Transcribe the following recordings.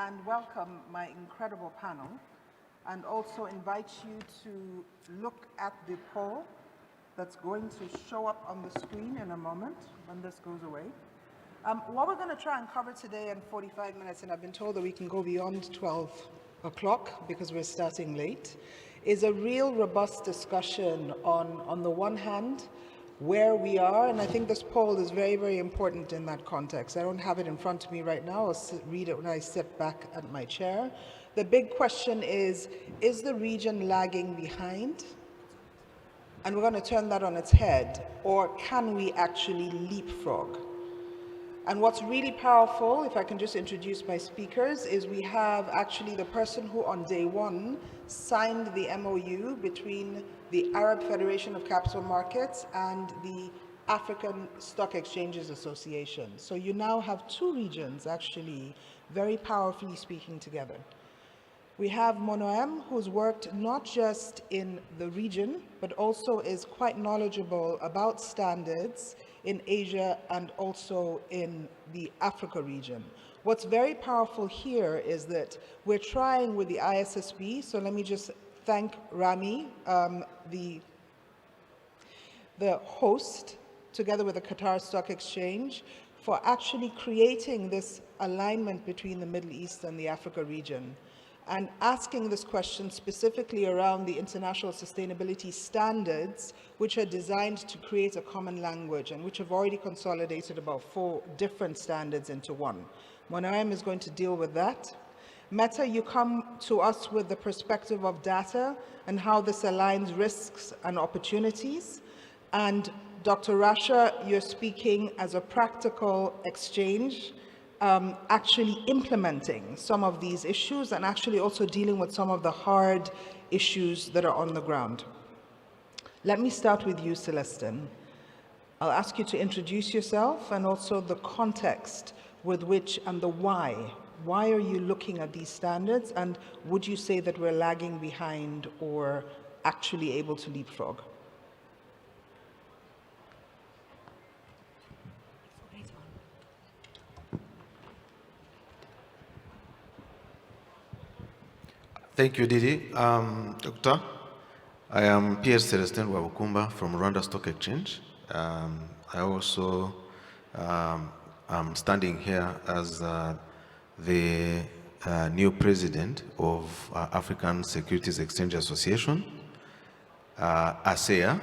and welcome my incredible panel, and also invite you to look at the poll that's going to show up on the screen in a moment when this goes away. What we're going to try and cover today in 45 minutes, and I've been told that we can go beyond 12 o'clock because we're starting late, is a real robust discussion on the one hand, where we are, and I think this poll is very, very important in that context. I don't have it in front of me right now. I'll read it when I sit back at my chair. The big question is the region lagging behind? And we're going to turn that on its head, or can we actually leapfrog? And what's really powerful, if I can just introduce my speakers, is we have actually the person who on day one signed the MOU between the Arab Federation of Capital Markets and the African Stock Exchanges Association. So you now have two regions actually very powerfully speaking together. We have Monaem, who's worked not just in the region, but also is quite knowledgeable about standards in Asia and also in the Africa region. What's very powerful here is that we're trying with the ISSB, so let me just thank Rami, the host, together with the Qatar Stock Exchange, for actually creating this alignment between the Middle East and the Africa region, and asking this question specifically around the international sustainability standards, which are designed to create a common language and which have already consolidated about 4 different standards into one. Monaem is going to deal with that. Mehta, you come to us with the perspective of data and how this aligns risks and opportunities. And Dr. Rasha, you're speaking as a practical exchange, actually implementing some of these issues and actually also dealing with some of the hard issues that are on the ground. Let me start with you, Celestin. I'll ask you to introduce yourself and also the context with which and the why. Why are you looking at these standards, and would you say that we're lagging behind or actually able to leapfrog? Thank you, Ndidi. Doctor, I am Pierre Celestin Rwabukumba from Rwanda Stock Exchange. I also am standing here as the new president of African Securities Exchange Association, ASEA,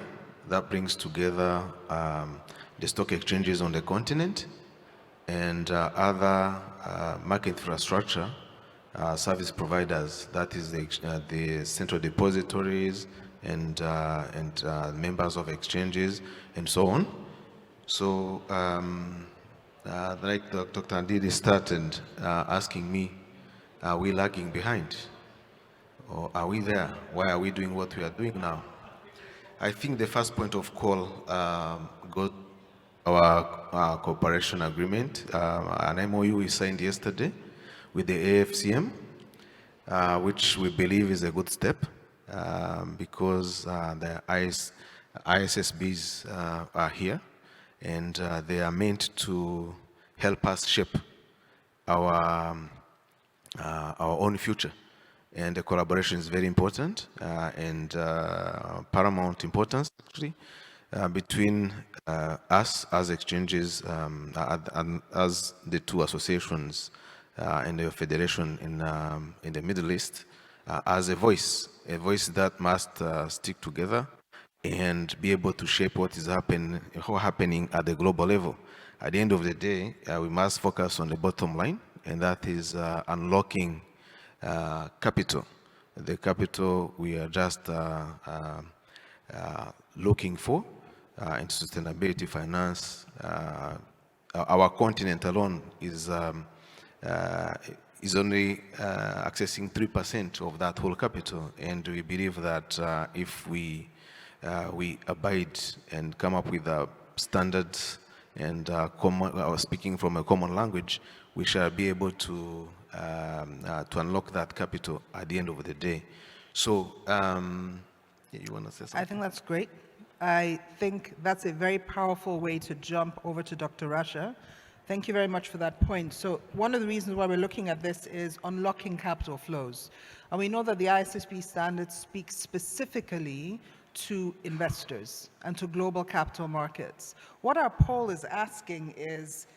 that brings together the stock exchanges on the continent and other market infrastructure service providers, that is the central depositories and members of exchanges and so on. So like Dr. Ndidi started asking me, are we lagging behind? Or are we there? Why are we doing what we are doing now? I think the first point of call got our cooperation agreement, an MOU we signed yesterday with the AFCM, which we believe is a good step because the ISSBs are here, and they are meant to help us shape our own future. And the collaboration is very important and paramount importance actually between us as exchanges and as the two associations and the federation in the Middle East as a voice that must stick together and be able to shape what is happening at the global level. At the end of the day, we must focus on the bottom line, and that is unlocking capital. The capital we are just looking for in sustainability finance. Our continent alone is only accessing 3% of that whole capital, and we believe that if we abide and come up with standards and speaking from a common language, we shall be able to unlock that capital at the end of the day. So, you want to say something? I think that's great. I think that's a very powerful way to jump over to Dr. Rasha. Thank you very much for that point. So one of the reasons why we're looking at this is unlocking capital flows. And we know that the ISSB standards speak specifically to investors and to global capital markets. What our poll is asking is,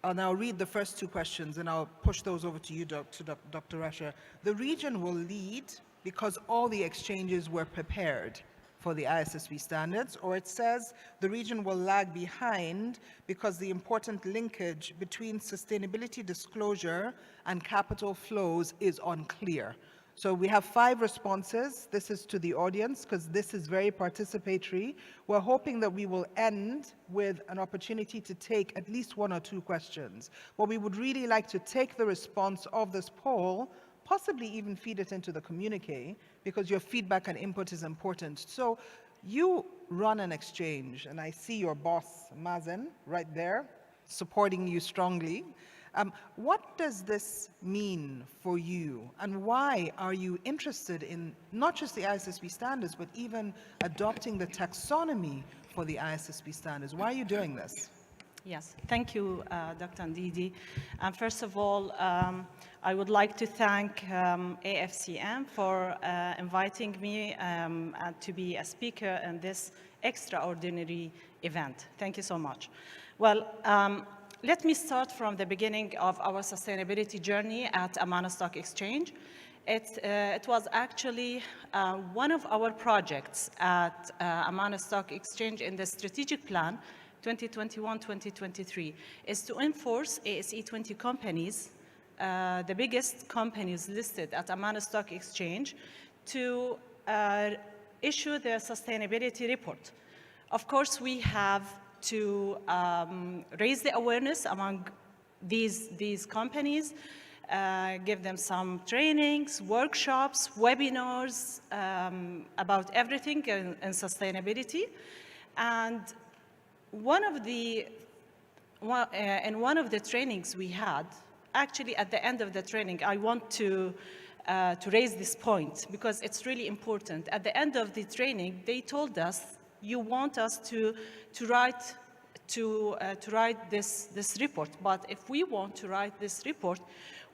and I'll read the first two questions and I'll push those over to you, Dr. Rasha. The region will lead because all the exchanges were prepared for the ISSB standards, or it says the region will lag behind because the important linkage between sustainability disclosure and capital flows is unclear. So we have 5 responses. This is to the audience because this is very participatory. We're hoping that we will end with an opportunity to take at least 1 or 2 questions. But we would really like to take the response of this poll, possibly even feed it into the communique, because your feedback and input is important. So you run an exchange, and I see your boss, Mazen, right there, supporting you strongly. What does this mean for you, and why are you interested in not just the ISSB standards, but even adopting the taxonomy for the ISSB standards? Why are you doing this? Yes, thank you, Dr. Ndidi. And first of all, I would like to thank AFCM for inviting me to be a speaker in this extraordinary event. Thank you so much. Well, let me start from the beginning of our sustainability journey at Amman Stock Exchange. It was actually one of our projects at Amman Stock Exchange in the strategic plan 2021-2023 is to enforce ASE 20 companies, the biggest companies listed at Amman Stock Exchange, to issue their sustainability report. Of course, we have to raise the awareness among these companies, give them some trainings, workshops, webinars about everything in sustainability. And in one of the trainings we had, actually at the end of the training, I want to raise this point because it's really important. At the end of the training, they told us, you want us to write this report, but if we want to write this report,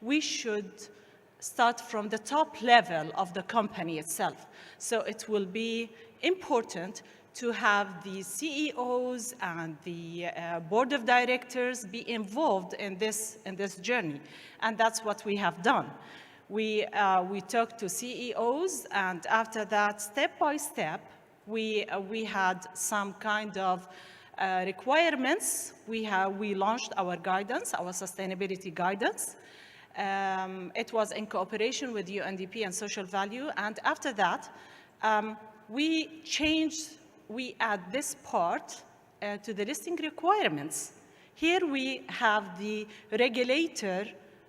we should start from the top level of the company itself. So it will be important to have the CEOs and the board of directors be involved in this journey. And that's what we have done. We talked to CEOs, and after that, step by step, we had some kind of requirements. We launched our guidance, our sustainability guidance. It was in cooperation with UNDP and Social Value. And after that, we add this part to the listing requirements. Here we have the regulator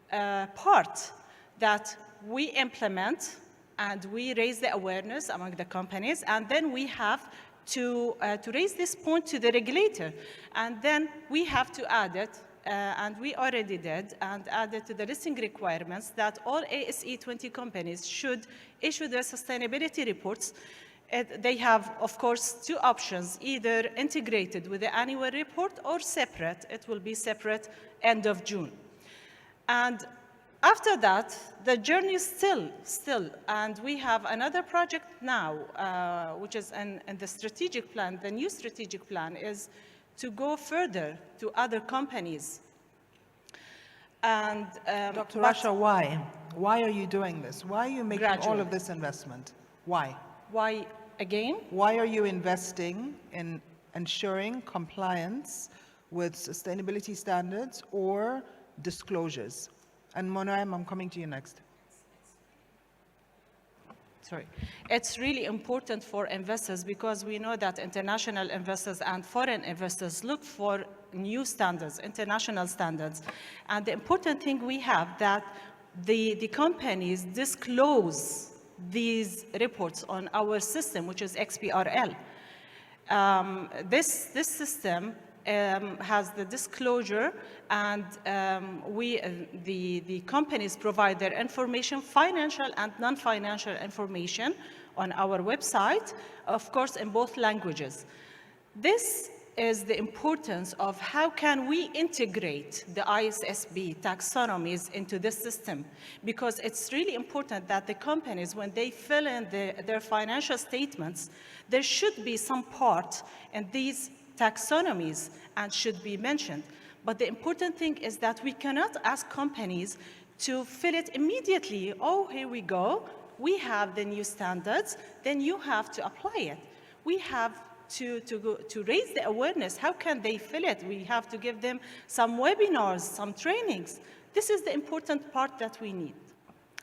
part that we implement and we raise the awareness among the companies, and then we have to raise this point to the regulator, and then we have to add it, and we already did, and add it to the listing requirements that all ASE 20 companies should issue their sustainability reports. They have, of course, 2 options, either integrated with the annual report or separate. It will be separate end of June. And after that, the journey is still, and we have another project now, which is in the strategic plan. The new strategic plan is to go further to other companies. And Dr. Rasha, why? Why are you doing this? Why are you making all of this investment? Why? Why again? Why are you investing in ensuring compliance with sustainability standards or disclosures? And Monaem, I'm coming to you next. Sorry. It's really important for investors because we know that international investors and foreign investors look for new standards, international standards. And the important thing we have that the companies disclose these reports on our system, which is XBRL. This system has the disclosure, and the companies provide their information, financial and non-financial information, on our website, of course, in both languages. This is the importance of how can we integrate the ISSB taxonomies into this system, because it's really important that the companies, when they fill in their financial statements, there should be some part in these taxonomies and should be mentioned. But the important thing is that we cannot ask companies to fill it immediately. Oh, here we go. We have the new standards, then you have to apply it. We have to raise the awareness. How can they fill it? We have to give them some webinars, some trainings. This is the important part that we need.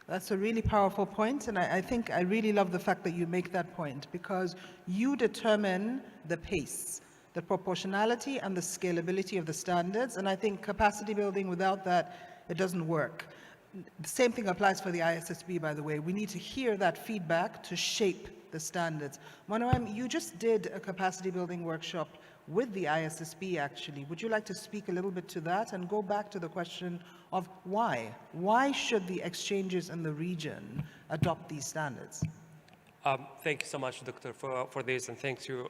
That's a really powerful point, and I think I really love the fact that you make that point, because you determine the pace, the proportionality and the scalability of the standards, and I think capacity building without that, it doesn't work. The same thing applies for the ISSB, by the way. We need to hear that feedback to shape the standards. Monaem, you just did a capacity building workshop with the ISSB, actually. Would you like to speak a little bit to that and go back to the question of why? Why should the exchanges in the region adopt these standards? Thank you so much, Doctor, for this, and thanks to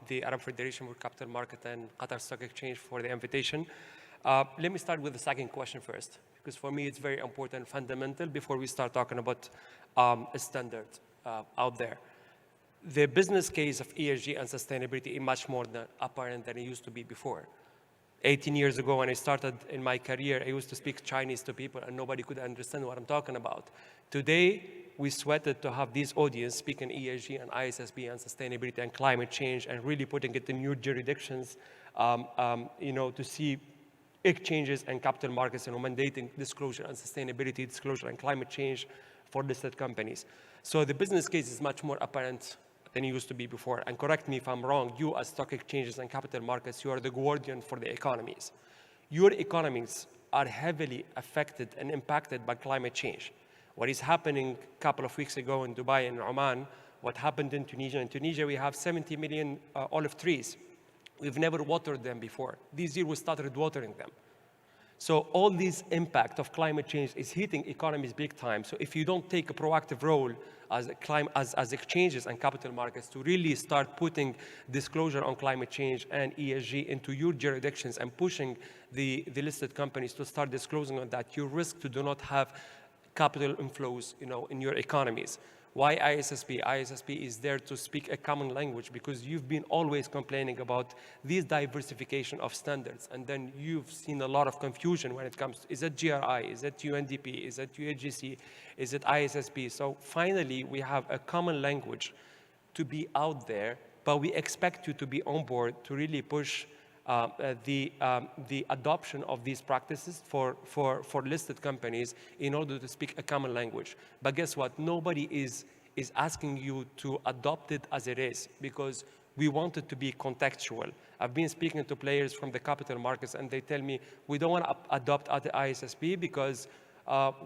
the Arab Federation for Capital Market and Qatar Stock Exchange for the invitation. Let me start with the second question first, because for me it's very important, fundamental, before we start talking about a standard out there. The business case of ESG and sustainability is much more apparent than it used to be before. 18 years ago, when I started in my career, I used to speak Chinese to people and nobody could understand what I'm talking about. Today, we sweated to have this audience speaking ESG and ISSB and sustainability and climate change and really putting it in new jurisdictions, to see exchanges and capital markets and mandating disclosure and sustainability disclosure and climate change for listed companies. So the business case is much more apparent than it used to be before. And correct me if I'm wrong, you as stock exchanges and capital markets, you are the guardian for the economies. Your economies are heavily affected and impacted by climate change. What is happening a couple of weeks ago in Dubai and Oman, what happened in Tunisia. In Tunisia, we have 70 million olive trees. We've never watered them before. This year, we started watering them. So all this impact of climate change is hitting economies big time. So if you don't take a proactive role as exchanges and capital markets to really start putting disclosure on climate change and ESG into your jurisdictions and pushing the listed companies to start disclosing on that, you risk to do not have capital inflows, in your economies. Why ISSB? ISSB is there to speak a common language, because you've been always complaining about this diversification of standards, and then you've seen a lot of confusion when it comes to, is it GRI, is it UNDP, is it UAGC, is it ISSB? So finally, we have a common language to be out there, but we expect you to be on board to really push the adoption of these practices for listed companies in order to speak a common language. But guess what? Nobody is asking you to adopt it as it is, because we want it to be contextual. I've been speaking to players from the capital markets and they tell me, we don't want to adopt the ISSB because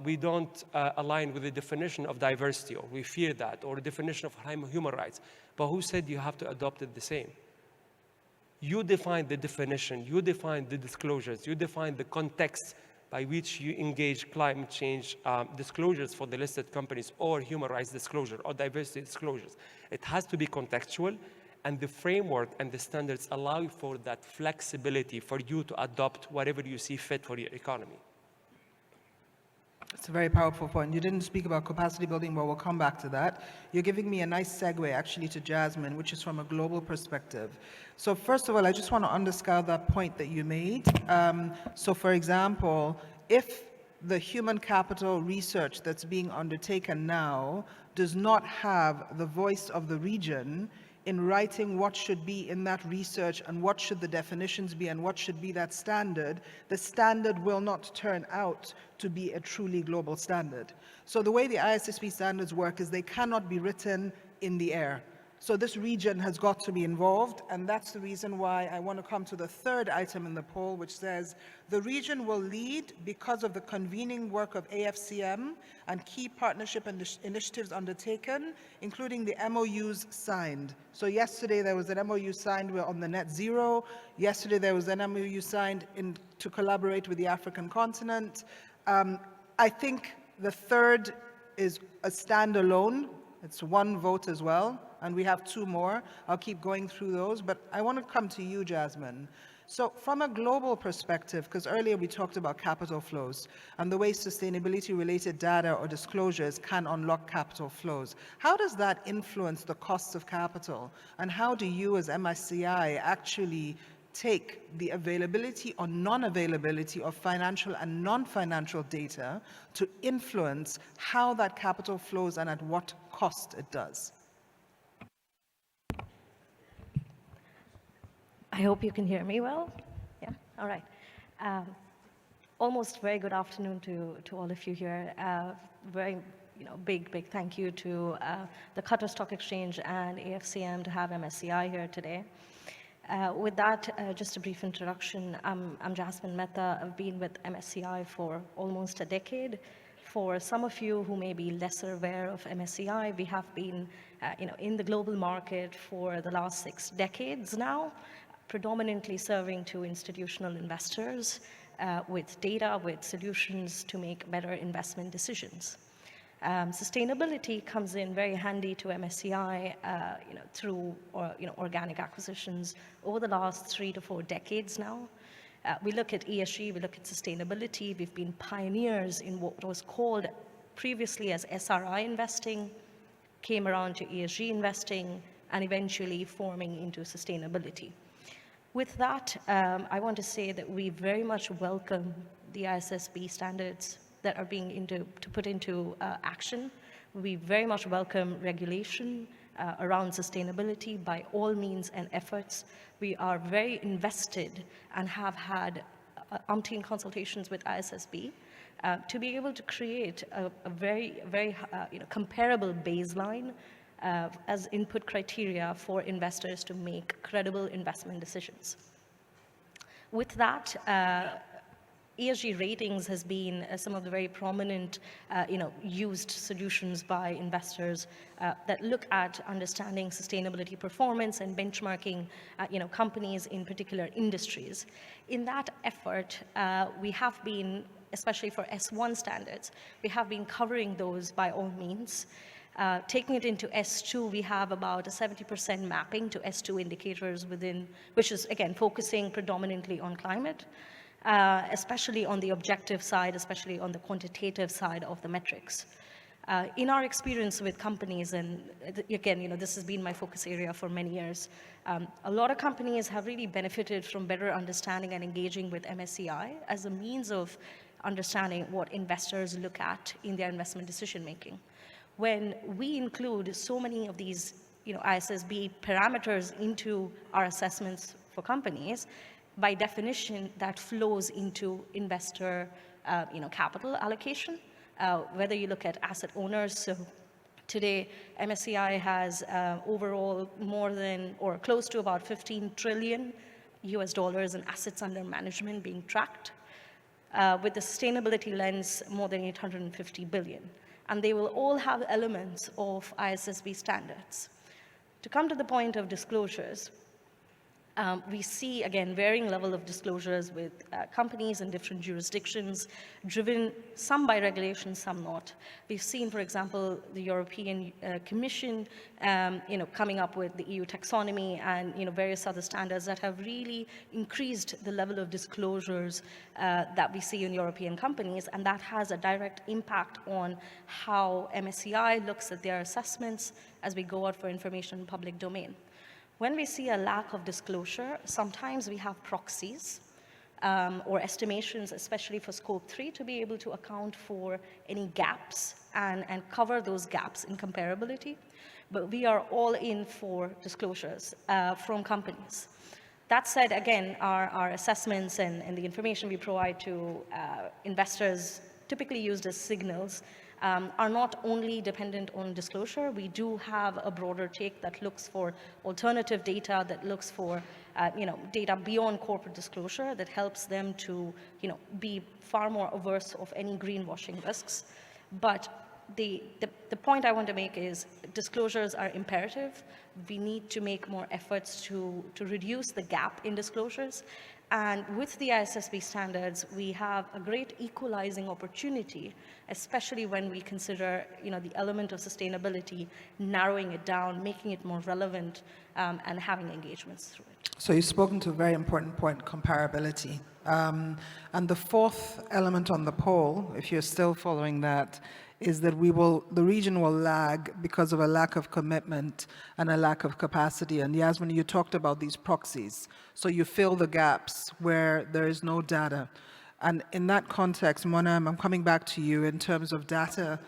we don't align with the definition of diversity, or we fear that, or the definition of human rights. But who said you have to adopt it the same? You define the definition, you define the disclosures, you define the context by which you engage climate change disclosures for the listed companies, or human rights disclosure, or diversity disclosures. It has to be contextual, and the framework and the standards allow for that flexibility for you to adopt whatever you see fit for your economy. It's a very powerful point. You didn't speak about capacity building, but we'll come back to that. You're giving me a nice segue, actually, to Jasmine, which is from a global perspective. So first of all, I just want to underscore that point that you made. So for example, if the human capital research that's being undertaken now does not have the voice of the region in writing what should be in that research and what should the definitions be and what should be that standard, the standard will not turn out to be a truly global standard. So the way the ISSB standards work is they cannot be written in the air. So this region has got to be involved, and that's the reason why I want to come to the third item in the poll, which says the region will lead because of the convening work of AFCM and key partnership initiatives undertaken, including the MOUs signed. So yesterday there was an MOU signed on the net zero. Yesterday there was an MOU signed to collaborate with the African continent. I think the third is a standalone. It's one vote as well. and we have 2 more. I'll keep going through those, but I want to come to you, Jasmine. So from a global perspective, because earlier we talked about capital flows and the way sustainability-related data or disclosures can unlock capital flows, how does that influence the costs of capital? And how do you as MSCI actually take the availability or non-availability of financial and non-financial data to influence how that capital flows and at what cost it does? I hope you can hear me well. Yeah, all right. Almost very good afternoon to all of you here. Very big thank you to the Qatar Stock Exchange and AFCM to have MSCI here today. With that, just a brief introduction. I'm Jasmine Mehta. I've been with MSCI for almost a decade. For some of you who may be lesser aware of MSCI, we have been in the global market for the last 6 decades now, predominantly serving to institutional investors with data, with solutions to make better investment decisions. Sustainability comes in very handy to MSCI through organic acquisitions over the last 3 to 4 decades now. We look at ESG, we look at sustainability. We've been pioneers in what was called previously as SRI investing, came around to ESG investing, and eventually forming into sustainability. With that, I want to say that we very much welcome the ISSB standards that are being put into action. We very much welcome regulation around sustainability by all means and efforts. We are very invested and have had umpteen consultations with ISSB to be able to create a very comparable baseline as input criteria for investors to make credible investment decisions. With that, ESG ratings has been some of the very prominent, used solutions by investors that look at understanding sustainability performance and benchmarking, companies in particular industries. In that effort, we have been, especially for S1 standards, we have been covering those by all means. Taking it into S2, we have about a 70% mapping to S2 indicators within, which is again focusing predominantly on climate, especially on the objective side, especially on the quantitative side of the metrics. In our experience with companies, and again, this has been my focus area for many years, a lot of companies have really benefited from better understanding and engaging with MSCI as a means of understanding what investors look at in their investment decision making. When we include so many of these ISSB parameters into our assessments for companies, by definition, that flows into investor capital allocation, whether you look at asset owners. So today, MSCI has overall more than or close to about $15 trillion in assets under management being tracked. With the sustainability lens, more than 850 billion. And they will all have elements of ISSB standards. To come to the point of disclosures, we see, again, varying level of disclosures with companies in different jurisdictions, driven some by regulation, some not. We've seen, for example, the European Commission, coming up with the EU taxonomy and various other standards that have really increased the level of disclosures that we see in European companies, and that has a direct impact on how MSCI looks at their assessments as we go out for information in public domain. When we see a lack of disclosure, sometimes we have proxies or estimations, especially for scope 3, to be able to account for any gaps and cover those gaps in comparability. But we are all in for disclosures from companies. That said, again, our assessments and the information we provide to investors, typically used as signals, are not only dependent on disclosure. We do have a broader take that looks for alternative data, that looks for data beyond corporate disclosure, that helps them to be far more averse of any greenwashing risks. But the point I want to make is disclosures are imperative. We need to make more efforts to reduce the gap in disclosures. And with the ISSB standards, we have a great equalizing opportunity, especially when we consider, the element of sustainability, narrowing it down, making it more relevant, and having engagements through it. So you've spoken to a very important point, comparability. And the fourth element on the poll, if you're still following that, is that the region will lag because of a lack of commitment and a lack of capacity. And Jasmine, you talked about these proxies. So you fill the gaps where there is no data. And in that context, Monaem, I'm coming back to you in terms of data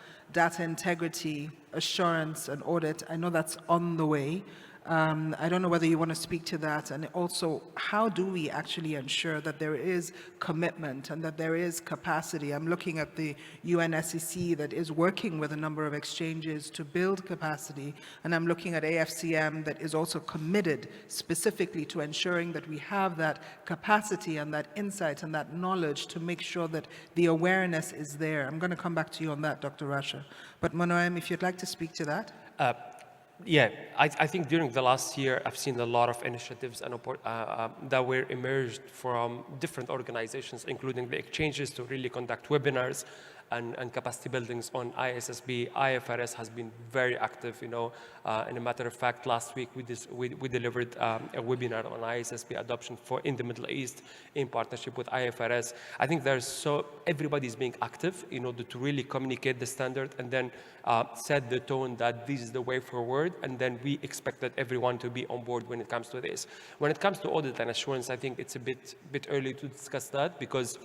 integrity, assurance, and audit. I know that's on the way. I don't know whether you want to speak to that, and also how do we actually ensure that there is commitment and that there is capacity? I'm looking at the UNSCC that is working with a number of exchanges to build capacity, and I'm looking at AFCM that is also committed specifically to ensuring that we have that capacity and that insight and that knowledge to make sure that the awareness is there. I'm going to come back to you on that, Dr. Rasha. But Monaem, if you'd like to speak to that. Yeah, I think during the last year, I've seen a lot of initiatives and that were emerged from different organizations, including the exchanges, to really conduct webinars and capacity buildings on ISSB. IFRS has been very active, and a matter of fact, last week we delivered a webinar on ISSB adoption in the Middle East in partnership with IFRS. I think everybody's being active in order to really communicate the standard and then set the tone that this is the way forward, and then we expect that everyone to be on board when it comes to this. When it comes to audit and assurance, I think it's a bit early to discuss that, because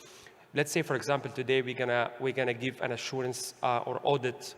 let's say, for example, today we're gonna give an assurance or audit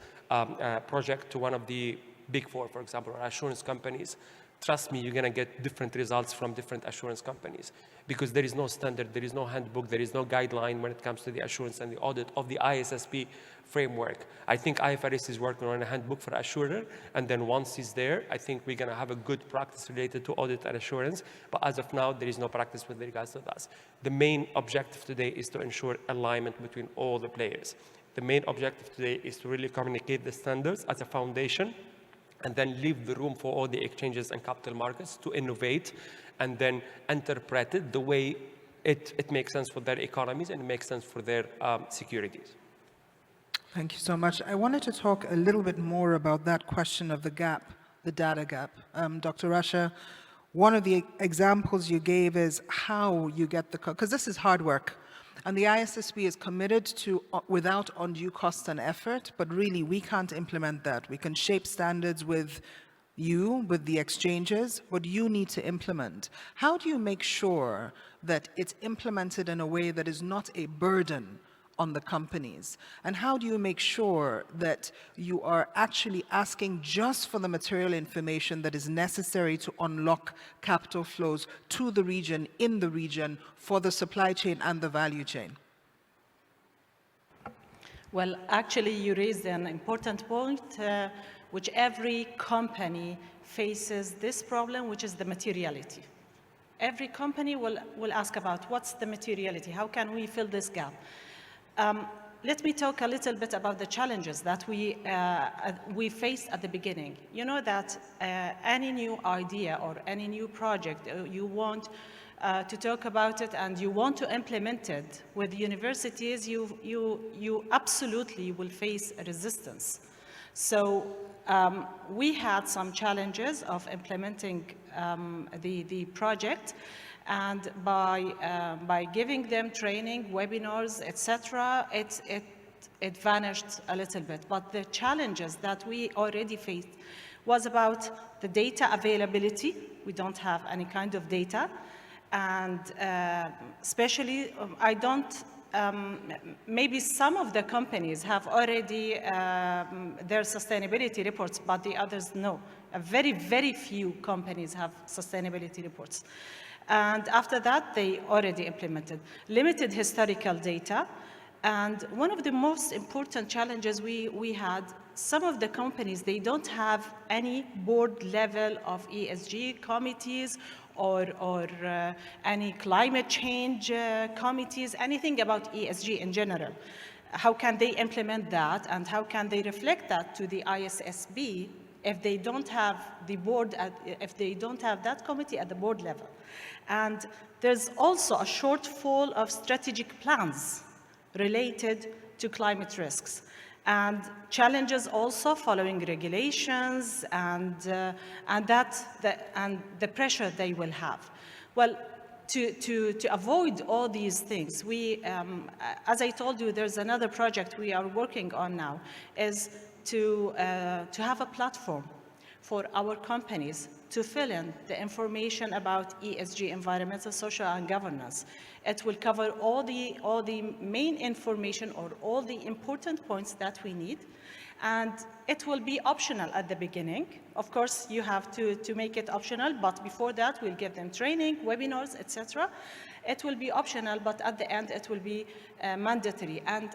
project to one of the big four, for example, or assurance companies. Trust me, you're gonna get different results from different assurance companies, because there is no standard, there is no handbook, there is no guideline when it comes to the assurance and the audit of the ISSB framework. I think IFRS is working on a handbook for assurer, and then once it's there, I think we're gonna have a good practice related to audit and assurance, but as of now, there is no practice with regards to that. The main objective today is to ensure alignment between all the players. The main objective today is to really communicate the standards as a foundation, and then leave the room for all the exchanges and capital markets to innovate and then interpret it the way it makes sense for their economies and it makes sense for their securities. Thank you so much. I wanted to talk a little bit more about that question of the gap, the data gap. Dr. Rasha, one of the examples you gave is how you get because this is hard work. And the ISSB is committed to, without undue cost and effort, but really we can't implement that. We can shape standards with you, with the exchanges, but you need to implement. How do you make sure that it's implemented in a way that is not a burden on the companies? And how do you make sure that you are actually asking just for the material information that is necessary to unlock capital flows to the region, in the region, for the supply chain and the value chain? Well, actually, you raised an important point, which every company faces this problem, which is the materiality. Every company will ask about what's the materiality, how can we fill this gap? Let me talk a little bit about the challenges that we faced at the beginning. You know that any new idea or any new project, you want to talk about it and you want to implement it with universities, you absolutely will face a resistance. So we had some challenges of implementing the project. And by giving them training, webinars, etc., it vanished a little bit. But the challenges that we already faced was about the data availability. We don't have any kind of data. And especially, maybe some of the companies have already their sustainability reports, but the others no. Very, very few companies have sustainability reports. And after that, they already implemented limited historical data. And one of the most important challenges we had, some of the companies, they don't have any board level of ESG committees or any climate change committees, anything about ESG in general. how can they implement that, and how can they reflect that to the ISSB if they don't have the board, if they don't have that committee at the board level. And there's also a shortfall of strategic plans related to climate risks, and challenges also following regulations and the pressure they will have. Well, to avoid all these things, we, as I told you, there's another project we are working on now, is to have a platform for our companies to fill in the information about ESG, environmental, social, and governance. It will cover all the main information or all the important points that we need. And it will be optional at the beginning. Of course, you have to make it optional, but before that, we'll give them training, webinars, etc. It will be optional, but at the end, it will be mandatory. And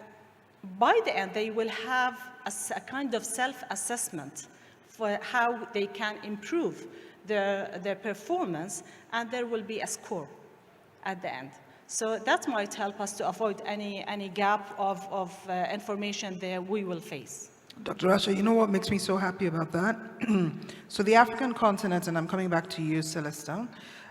by the end, they will have a kind of self-assessment for how they can improve their performance, and there will be a score at the end. So that might help us to avoid any gap of information that we will face. Dr. Rasha, you know what makes me so happy about that? So the African continent, and I'm coming back to you, Celestin,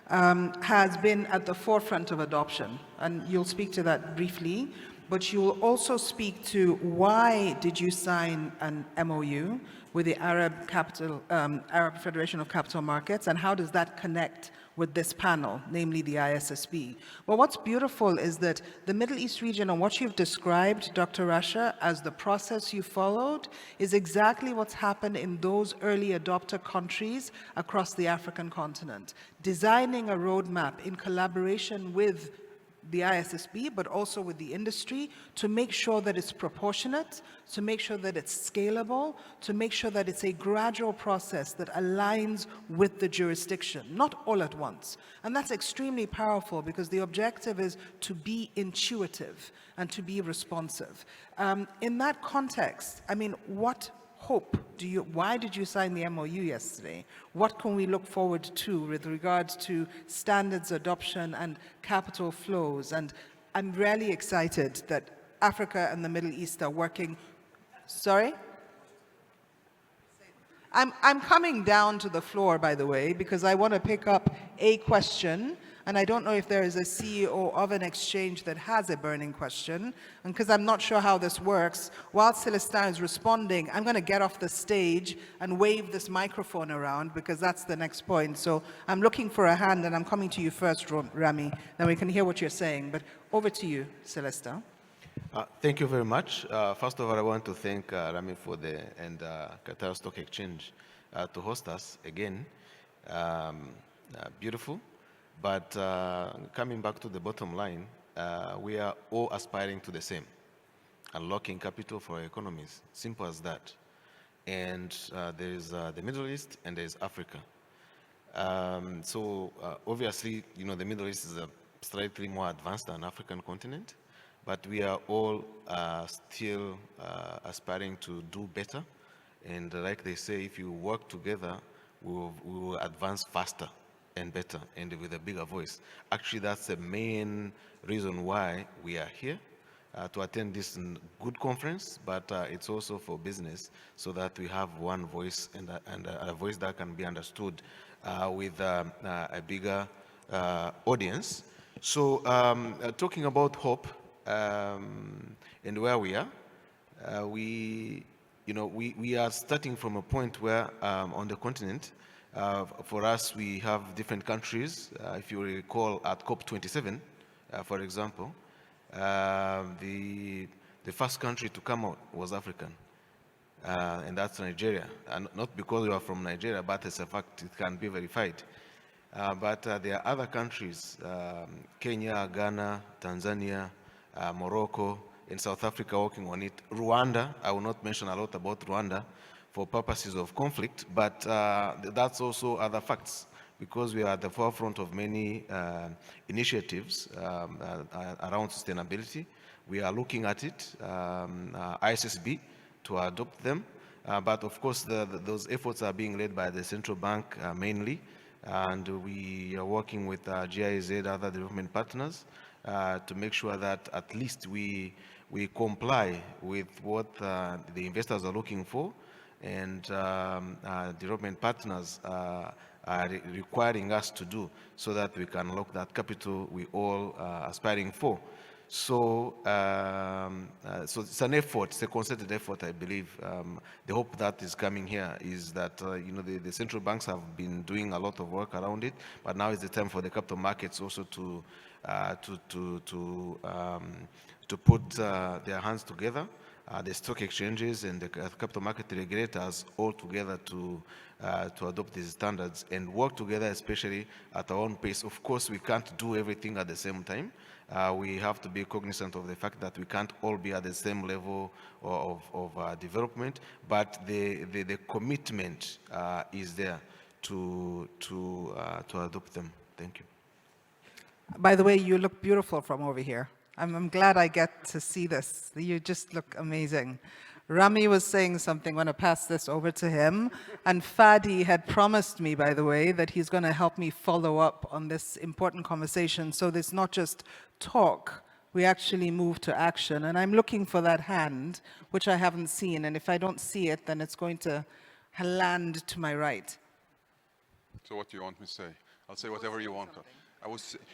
has been at the forefront of adoption, and you'll speak to that briefly, but you will also speak to why did you sign an MOU with the Arab Federation of Capital Markets, and how does that connect with this panel, namely the ISSB? Well, what's beautiful is that the Middle East region and what you've described, Dr. Rasha, as the process you followed is exactly what's happened in those early adopter countries across the African continent, designing a roadmap in collaboration with the ISSB, but also with the industry, to make sure that it's proportionate, to make sure that it's scalable, to make sure that it's a gradual process that aligns with the jurisdiction, not all at once. And that's extremely powerful because the objective is to be intuitive and to be responsive. In that context, I mean, what hope why did you sign the MOU yesterday? What can we look forward to with regards to standards adoption and capital flows? And I'm really excited that Africa and the Middle East are working. Sorry? I'm coming down to the floor, by the way, because I want to pick up a question, and I don't know if there is a CEO of an exchange that has a burning question, and because I'm not sure how this works, while Celestin is responding, I'm going to get off the stage and wave this microphone around, because that's the next point. So I'm looking for a hand, and I'm coming to you first, Rami, then we can hear what you're saying. But over to you, Celestin. Thank you very much. First of all, I want to thank Rami for and Qatar Stock Exchange to host us again. Beautiful. But coming back to the bottom line, we are all aspiring to the same, unlocking capital for our economies. Simple as that. And there is the Middle East and there is Africa. So obviously, you know, the Middle East is a slightly more advanced than African continent, but we are all still aspiring to do better. And like they say, if you work together, we will advance faster and better and with a bigger voice. Actually, that's the main reason why we are here, to attend this good conference, but it's also for business, so that we have one voice and a voice that can be understood with a bigger audience. So talking about hope and where we are, we are starting from a point where on the continent, for us, we have different countries. If you recall, at COP27, for example, the first country to come out was African, and that's Nigeria. And not because you are from Nigeria, but as a fact, it can be verified. But there are other countries, Kenya, Ghana, Tanzania, Morocco, and South Africa working on it. Rwanda, I will not mention a lot about Rwanda for purposes of conflict, but that's also other facts, because we are at the forefront of many initiatives around sustainability. We are looking at it, ISSB, to adopt them, but of course those efforts are being led by the central bank mainly, and we are working with GIZ, other development partners, to make sure that at least we we comply with what the investors are looking for, and development partners are requiring us to do, so that we can unlock that capital we all are aspiring for. So, so it's an effort, it's a concerted effort, I believe. The hope that is coming here is that, you know, the central banks have been doing a lot of work around it, but now is the time for the capital markets also to put their hands together, the stock exchanges and the capital market regulators all together to adopt these standards and work together, especially at our own pace. Of course, we can't do everything at the same time. We have to be cognizant of the fact that we can't all be at the same level of development, but the commitment is there to adopt them. Thank you. By the way, you look beautiful from over here. I'm glad I get to see this. You just look amazing. Rami was saying something. I'm going to pass this over to him. And Fadi had promised me, by the way, that he's going to help me follow up on this important conversation. So there's not just talk, we actually move to action. And I'm looking for that hand, which I haven't seen. And if I don't see it, then it's going to land to my right. So what do you want me to say? I'll say whatever you want.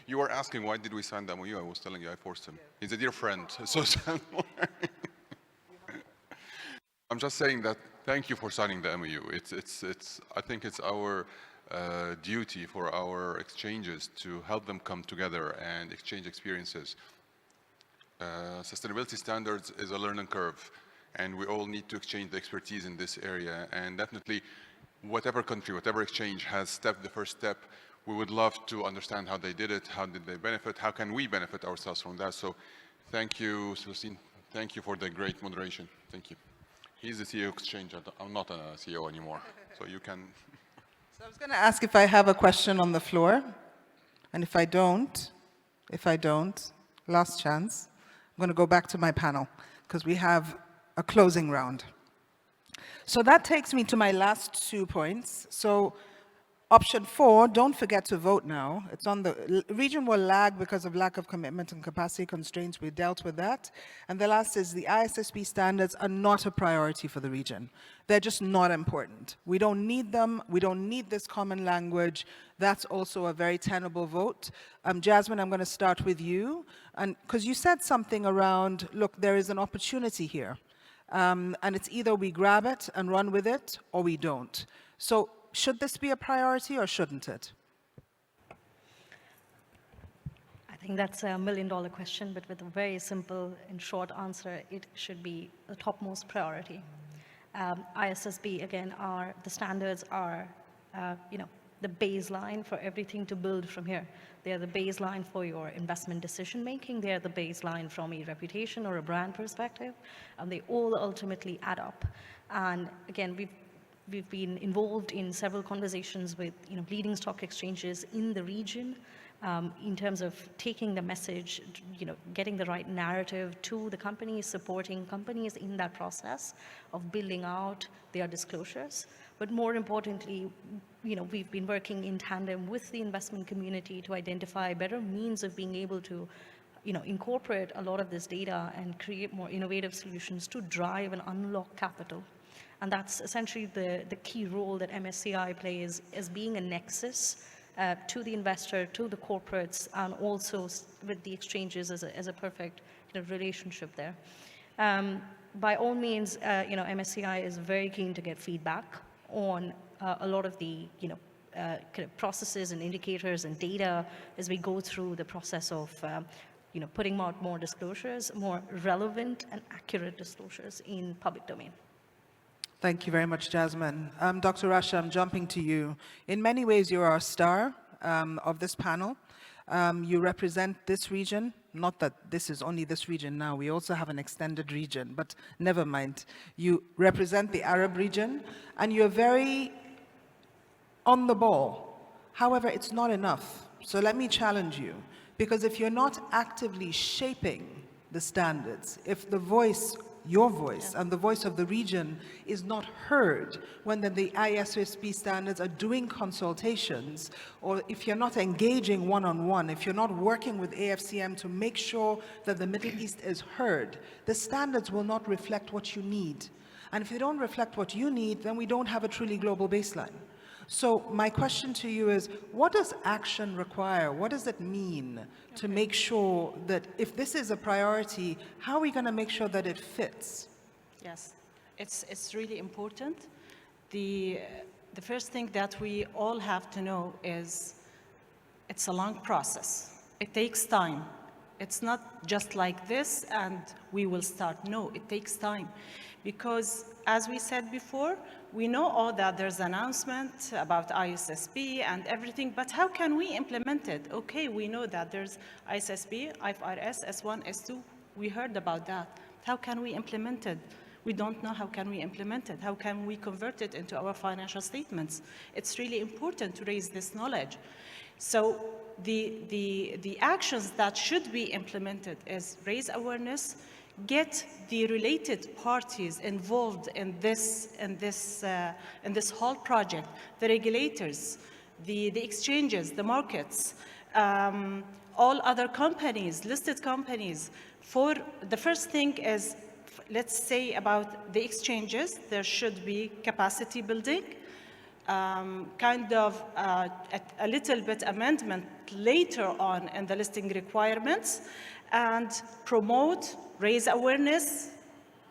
You were asking why did we sign the MOU? I was telling you I forced him. He's a dear friend. So I'm just saying that thank you for signing the MOU. I think it's our duty for our exchanges to help them come together and exchange experiences. Sustainability standards is a learning curve, and we all need to exchange the expertise in this area. And definitely, whatever country, whatever exchange has stepped the first step, we would love to understand how they did it, how did they benefit, how can we benefit ourselves from that. So thank you, Celestin. Thank you for the great moderation. Thank you. He's the CEO exchange. I'm not a CEO anymore, so you can. So I was going to ask if I have a question on the floor, and if I don't, last chance, I'm going to go back to my panel, because we have a closing round. So that takes me to my last 2 points. So option 4, don't forget to vote now. It's on the region will lag because of lack of commitment and capacity constraints. We dealt with that. And the last is the ISSB standards are not a priority for the region. They're just not important. We don't need them. We don't need this common language. That's also a very tenable vote. Jasmine, I'm going to start with you. And because you said something around, look, there is an opportunity here. And it's either we grab it and run with it, or we don't. So should this be a priority or shouldn't it? I think that's a $1 million question, but with a very simple and short answer, it should be the topmost priority. ISSB, again, the standards are, the baseline for everything to build from here. They are the baseline for your investment decision making. They are the baseline from a reputation or a brand perspective. And they all ultimately add up. And again, we've been involved in several conversations with leading stock exchanges in the region in terms of taking the message, getting the right narrative to the companies, supporting companies in that process of building out their disclosures. But more importantly, we've been working in tandem with the investment community to identify better means of being able to incorporate a lot of this data and create more innovative solutions to drive and unlock capital. And that's essentially the key role that MSCI plays as being a nexus to the investor, to the corporates, and also with the exchanges as a perfect relationship there. By all means, MSCI is very keen to get feedback on a lot of the kind of processes and indicators and data as we go through the process of putting out more disclosures, more relevant and accurate disclosures in public domain. Thank you very much, Jasmine. Dr. Rasha, I'm jumping to you. In many ways, you're our star of this panel. You represent this region. Not that this is only this region now. We also have an extended region, but never mind. You represent the Arab region, and you're very on the ball. However, it's not enough. So let me challenge you, because if you're not actively shaping the standards, if the voice, your voice and the voice of the region is not heard when the ISSB standards are doing consultations, or if you're not engaging one-on-one, if you're not working with AFCM to make sure that the Middle East is heard, the standards will not reflect what you need. And if they don't reflect what you need, then we don't have a truly global baseline. So my question to you is, what does action require? What does it mean to make sure that if this is a priority, how are we going to make sure that it fits? Yes, it's really important. The first thing that we all have to know is it's a long process. It takes time. It's not just like this and we will start. No, it takes time. Because as we said before, we know all that there's an announcement about ISSB and everything, but how can we implement it? Okay, we know that there's ISSB, IFRS, S1, S2. We heard about that. How can we implement it? We don't know how can we implement it. How can we convert it into our financial statements? It's really important to raise this knowledge. So the actions that should be implemented is raise awareness, get the related parties involved in this whole project, the regulators, the exchanges, the markets, all other companies, listed companies. For the first thing is, let's say about the exchanges, there should be capacity building, kind of a little bit amendment later on in the listing requirements, and promote, raise awareness,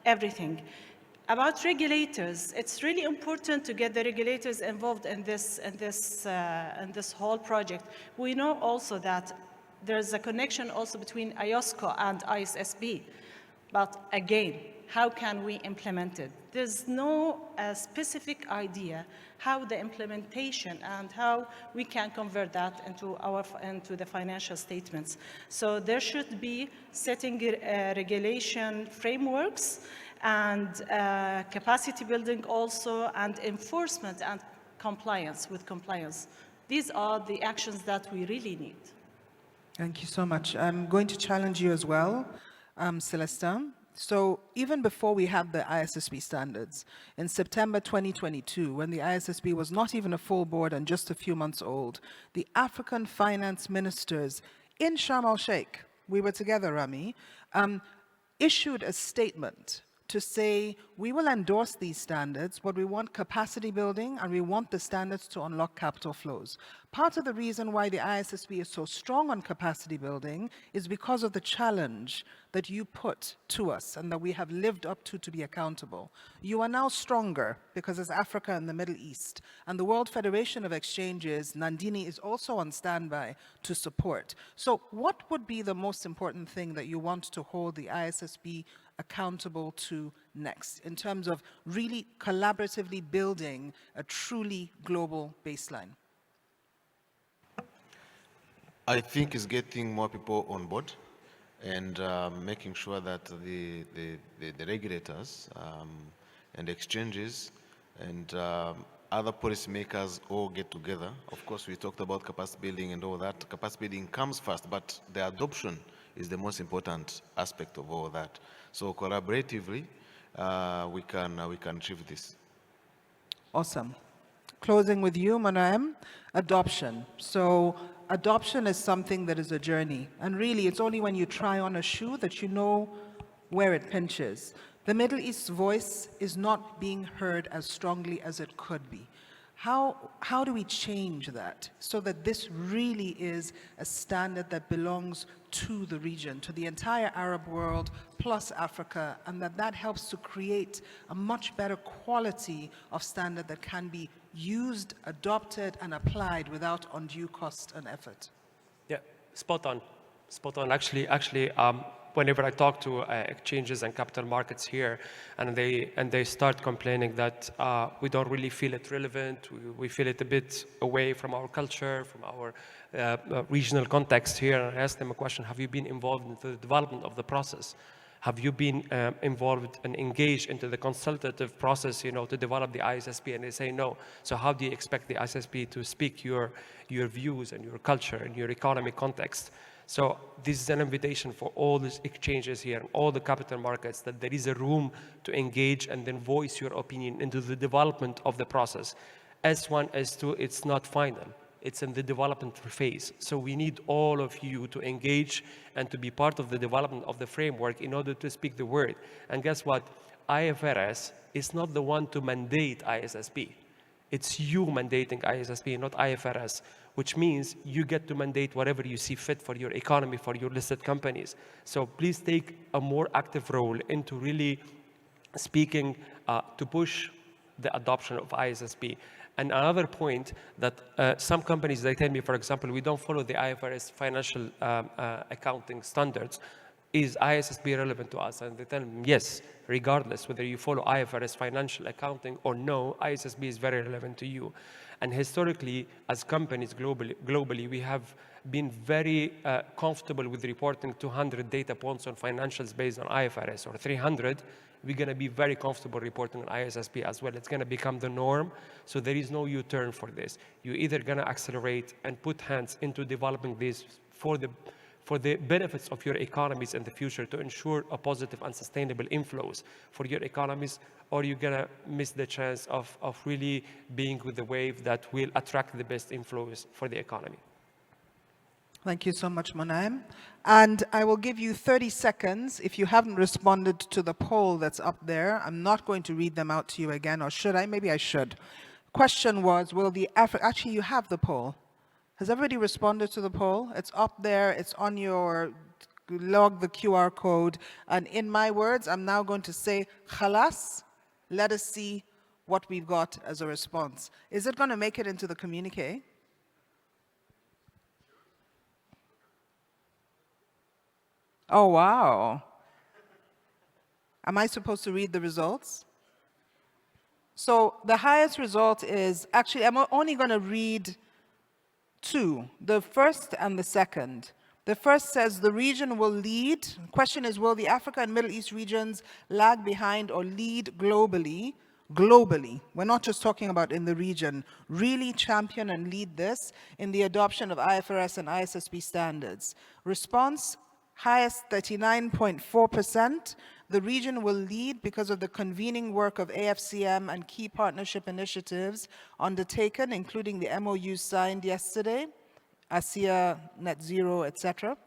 everything. About regulators, it's really important to get the regulators involved in this whole project. We know also that there's a connection also between IOSCO and ISSB, but again, how can we implement it? There's no specific idea how the implementation and how we can convert that into the financial statements. So there should be setting regulation frameworks and capacity building also, and enforcement and compliance with compliance. These are the actions that we really need. Thank you so much. I'm going to challenge you as well, Celestin. So even before we have the ISSB standards, in September 2022, when the ISSB was not even a full board and just a few months old, the African finance ministers in Sharm el-Sheikh, we were together, Rami, issued a statement to say, we will endorse these standards, but we want capacity building and we want the standards to unlock capital flows. Part of the reason why the ISSB is so strong on capacity building is because of the challenge that you put to us and that we have lived up to be accountable. You are now stronger because it's Africa and the Middle East, and the World Federation of Exchanges, Ndidi, is also on standby to support. So what would be the most important thing that you want to hold the ISSB accountable to next in terms of really collaboratively building a truly global baseline? I think it's getting more people on board and making sure that the regulators and exchanges and other policymakers all get together. Of course, we talked about capacity building and all that. Capacity building comes first, but the adoption is the most important aspect of all that. So collaboratively, we can achieve this. Awesome. Closing with you, Monaem, adoption. So adoption is something that is a journey. And really, it's only when you try on a shoe that you know where it pinches. The Middle East's voice is not being heard as strongly as it could be. How do we change that so that this really is a standard that belongs to the region, to the entire Arab world, plus Africa, and that helps to create a much better quality of standard that can be used, adopted, and applied without undue cost and effort? Yeah, spot on. Spot on. Actually, whenever I talk to exchanges and capital markets here, and they start complaining that we don't really feel it relevant, we feel it a bit away from our culture, from our regional context here, and I ask them a question: have you been involved in the development of the process? Have you been involved and engaged into the consultative process, to develop the ISSB? And they say no. So how do you expect the ISSB to speak your views and your culture and your economic context? So this is an invitation for all these exchanges here and all the capital markets that there is a room to engage and then voice your opinion into the development of the process. S1, S2, it's not final. It's in the development phase. So we need all of you to engage and to be part of the development of the framework in order to speak the word. And guess what? IFRS is not the one to mandate ISSB. It's you mandating ISSB, not IFRS, which means you get to mandate whatever you see fit for your economy, for your listed companies. So please take a more active role into really speaking to push the adoption of ISSB. And another point that some companies, they tell me, for example, we don't follow the IFRS financial accounting standards. Is ISSB relevant to us? And they tell me, yes, regardless whether you follow IFRS financial accounting or no, ISSB is very relevant to you. And historically, as companies globally, we have been very comfortable with reporting 200 data points on financials based on IFRS, or 300. We're going to be very comfortable reporting on ISSB as well. It's going to become the norm. So there is no U-turn for this. You're either going to accelerate and put hands into developing this for the benefits of your economies in the future to ensure a positive and sustainable inflows for your economies, or you're going to miss the chance of really being with the wave that will attract the best inflows for the economy. Thank you so much, Monaem. And I will give you 30 seconds if you haven't responded to the poll that's up there. I'm not going to read them out to you again, or should I? Maybe I should. Question was, will the actually you have the poll. Has everybody responded to the poll? It's up there, it's on your log, the QR code. And in my words, I'm now going to say, khalas, let us see what we've got as a response. Is it going to make it into the communique? Oh, wow. Am I supposed to read the results? So the highest result is, actually, I'm only going to read two, the first and the second. The first says the region will lead. Question is, will the Africa and Middle East regions lag behind or lead globally? Globally, we're not just talking about in the region, really champion and lead this in the adoption of IFRS and ISSB standards. Response, highest 39.4%. The region will lead because of the convening work of AFCM and key partnership initiatives undertaken, including the MOUs signed yesterday, ASEA, Net Zero, etc.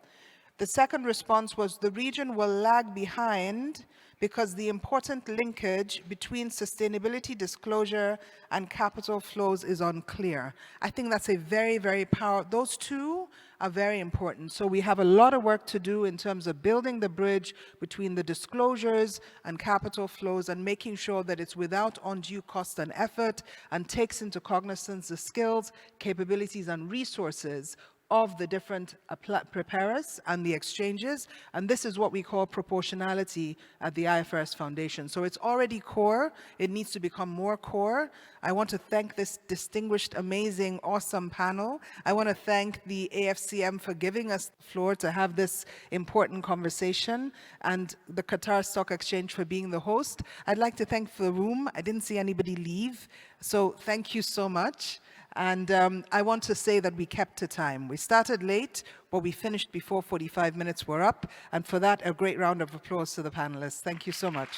The second response was the region will lag behind because the important linkage between sustainability disclosure and capital flows is unclear. I think that's a very, very powerful, those two are very important. So we have a lot of work to do in terms of building the bridge between the disclosures and capital flows and making sure that it's without undue cost and effort and takes into cognizance the skills, capabilities, and resources of the different preparers and the exchanges, and this is what we call proportionality at the IFRS Foundation. So it's already core, it needs to become more core. I want to thank this distinguished, amazing, awesome panel. I want to thank the AFCM for giving us the floor to have this important conversation, and the Qatar Stock Exchange for being the host. I'd like to thank the room. I didn't see anybody leave, so thank you so much. And I want to say that we kept to time. We started late, but we finished before 45 minutes were up. And for that, a great round of applause to the panelists. Thank you so much.